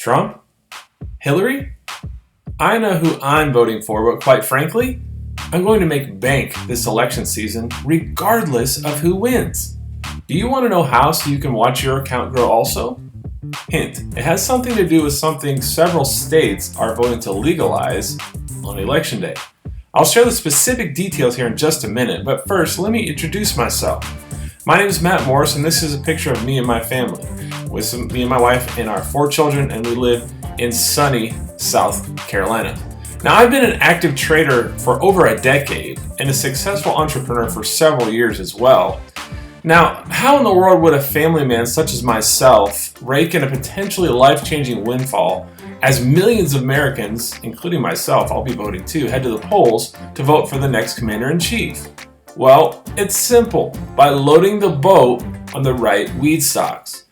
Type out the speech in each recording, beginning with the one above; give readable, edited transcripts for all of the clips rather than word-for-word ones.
Trump? Hillary? I know who I'm voting for, but quite frankly, I'm going to make bank this election season regardless of who wins. Do you want to know how so you can watch your account grow also? Hint, it has something to do with something several states are voting to legalize on election day. I'll share the specific details here in just a minute, but first let me introduce myself. My name is Matt Morris, and this is a picture of me and my family, with me and my wife and our 4 children, and we live in sunny South Carolina. Now, I've been an active trader for over a decade and a successful entrepreneur for several years as well. Now, how in the world would a family man such as myself rake in a potentially life-changing windfall as millions of Americans, including myself, I'll be voting too, head to the polls to vote for the next commander-in-chief? Well, it's simple, by loading the boat on the right weed stocks.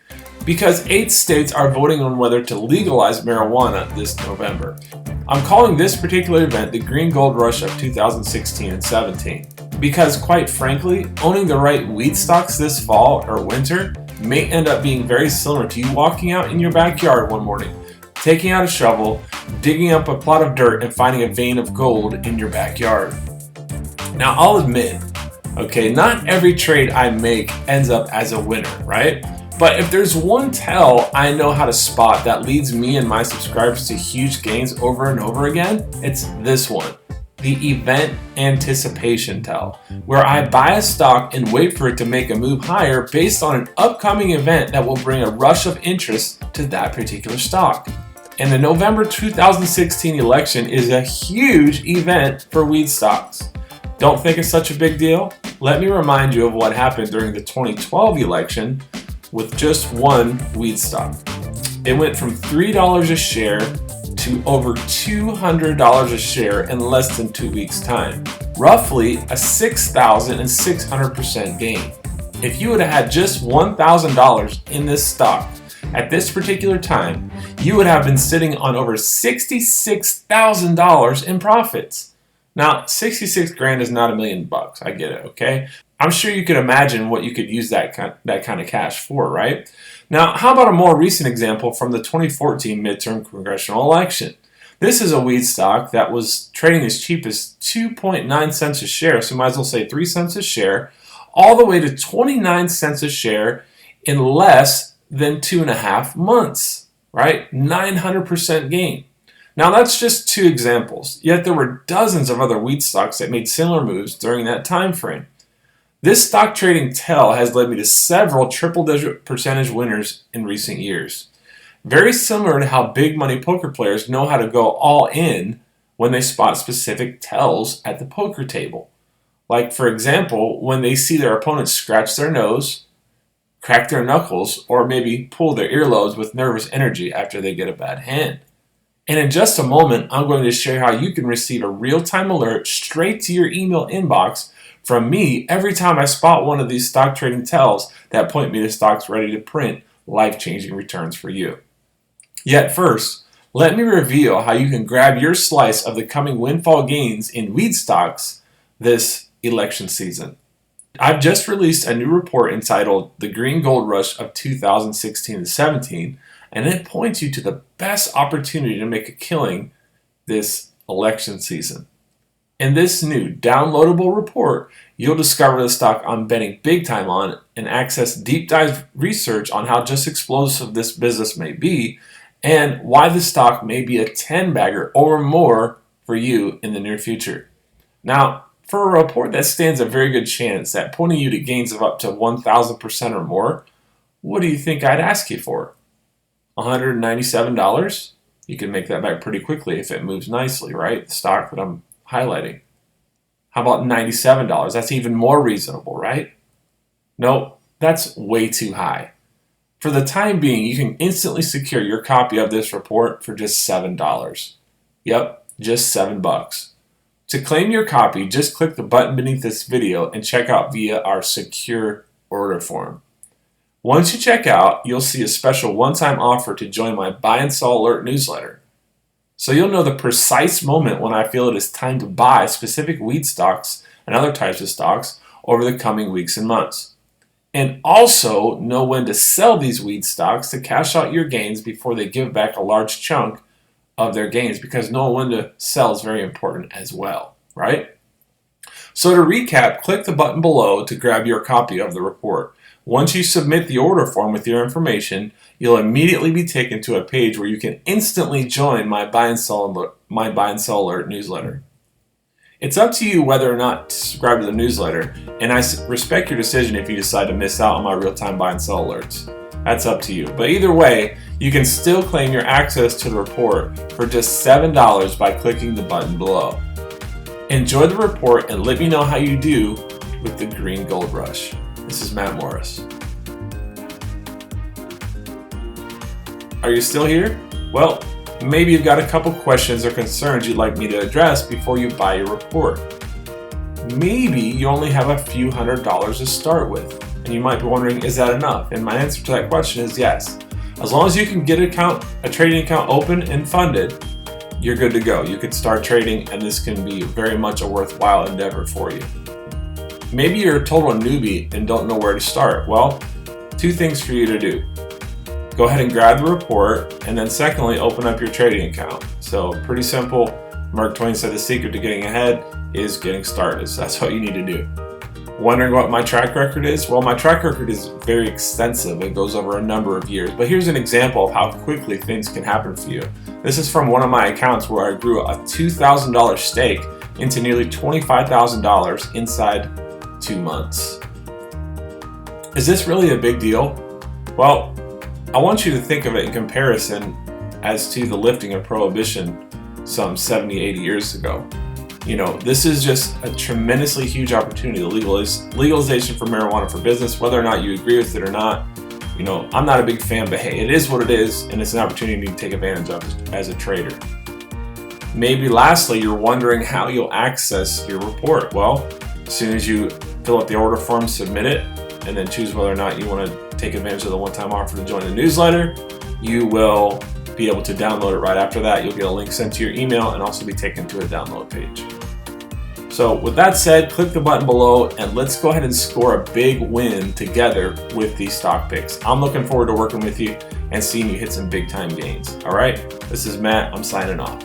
Because 8 states are voting on whether to legalize marijuana this November. I'm calling this particular event the Green Gold Rush of 2016 and 17. Because quite frankly, owning the right weed stocks this fall or winter may end up being very similar to you walking out in your backyard one morning, taking out a shovel, digging up a plot of dirt, and finding a vein of gold in your backyard. Now, I'll admit, not every trade I make ends up as a winner, right? But if there's one tell I know how to spot that leads me and my subscribers to huge gains over and over again, it's this one. The event anticipation tell, where I buy a stock and wait for it to make a move higher based on an upcoming event that will bring a rush of interest to that particular stock. And the November 2016 election is a huge event for weed stocks. Don't think it's such a big deal? Let me remind you of what happened during the 2012 election with just one weed stock. It went from $3 a share to over $200 a share in less than 2 weeks' time. Roughly a 6,600% gain. If you would have had just $1,000 in this stock at this particular time, you would have been sitting on over $66,000 in profits. Now, 66 grand is not $1 million. I get it, okay? I'm sure you could imagine what you could use that kind of cash for, right? Now, how about a more recent example from the 2014 midterm congressional election? This is a weed stock that was trading as cheap as 2.9 cents a share, so you might as well say 3 cents a share, all the way to 29 cents a share in less than 2.5 months, right? 900% gain. Now, that's just 2 examples, yet there were dozens of other weed stocks that made similar moves during that time frame. This stock trading tell has led me to several triple-digit percentage winners in recent years. Very similar to how big money poker players know how to go all in when they spot specific tells at the poker table. Like, for example, when they see their opponents scratch their nose, crack their knuckles, or maybe pull their earlobes with nervous energy after they get a bad hand. And in just a moment, I'm going to share how you can receive a real-time alert straight to your email inbox from me every time I spot one of these stock trading tells that point me to stocks ready to print life-changing returns for you. Yet first, let me reveal how you can grab your slice of the coming windfall gains in weed stocks this election season. I've just released a new report entitled The Green Gold Rush of 2016 and 17, and it points you to the best opportunity to make a killing this election season. In this new downloadable report, you'll discover the stock I'm betting big time on and access deep dive research on how just explosive this business may be and why the stock may be a 10-bagger or more for you in the near future. Now, for a report that stands a very good chance at pointing you to gains of up to 1,000% or more, what do you think I'd ask you for? $197? You can make that back pretty quickly if it moves nicely, right? The stock that I'm highlighting. How about $97? That's even more reasonable, right? Nope, that's way too high. For the time being, you can instantly secure your copy of this report for just $7. Yep, just $7. To claim your copy, just click the button beneath this video and check out via our secure order form. Once you check out, you'll see a special one-time offer to join my Buy and Sell Alert newsletter. So you'll know the precise moment when I feel it is time to buy specific weed stocks and other types of stocks over the coming weeks and months. and also know when to sell these weed stocks to cash out your gains before they give back a large chunk of their gains, because knowing when to sell is very important as well, right? So to recap, click the button below to grab your copy of the report. Once you submit the order form with your information, you'll immediately be taken to a page where you can instantly join my buy and sell alert newsletter. It's up to you whether or not to subscribe to the newsletter, and I respect your decision if you decide to miss out on my real-time buy and sell alerts. That's up to you. But either way, you can still claim your access to the report for just $7 by clicking the button below. Enjoy the report and let me know how you do with the green gold rush. This is Matt Morris. Are you still here? Well, maybe you've got a couple questions or concerns you'd like me to address before you buy your report. Maybe you only have a few $100s to start with, and you might be wondering, is that enough? And my answer to that question is yes. As long as you can get a trading account open and funded, you're good to go. You can start trading, and this can be very much a worthwhile endeavor for you. Maybe you're a total newbie and don't know where to start. Well, two things for you to do. Go ahead and grab the report, and then secondly, open up your trading account. So pretty simple. Mark Twain said the secret to getting ahead is getting started. So that's what you need to do. Wondering what my track record is? Well, my track record is very extensive. It goes over a number of years. But here's an example of how quickly things can happen for you. This is from one of my accounts where I grew a $2,000 stake into nearly $25,000 inside 2 months. Is this really a big deal? Well, I want you to think of it in comparison as to the lifting of prohibition some 70, 80 years ago. This is just a tremendously huge opportunity, the legalization for marijuana for business, whether or not you agree with it or not. I'm not a big fan, but hey, it is what it is, and it's an opportunity to take advantage of as a trader. Maybe lastly, you're wondering how you'll access your report. Well, as soon as you fill out the order form, submit it, and then choose whether or not you want to take advantage of the one-time offer to join the newsletter, you will be able to download it right after that. You'll get a link sent to your email and also be taken to a download page. So with that said, click the button below and let's go ahead and score a big win together with these stock picks. I'm looking forward to working with you and seeing you hit some big time gains. All right, this is Matt. I'm signing off.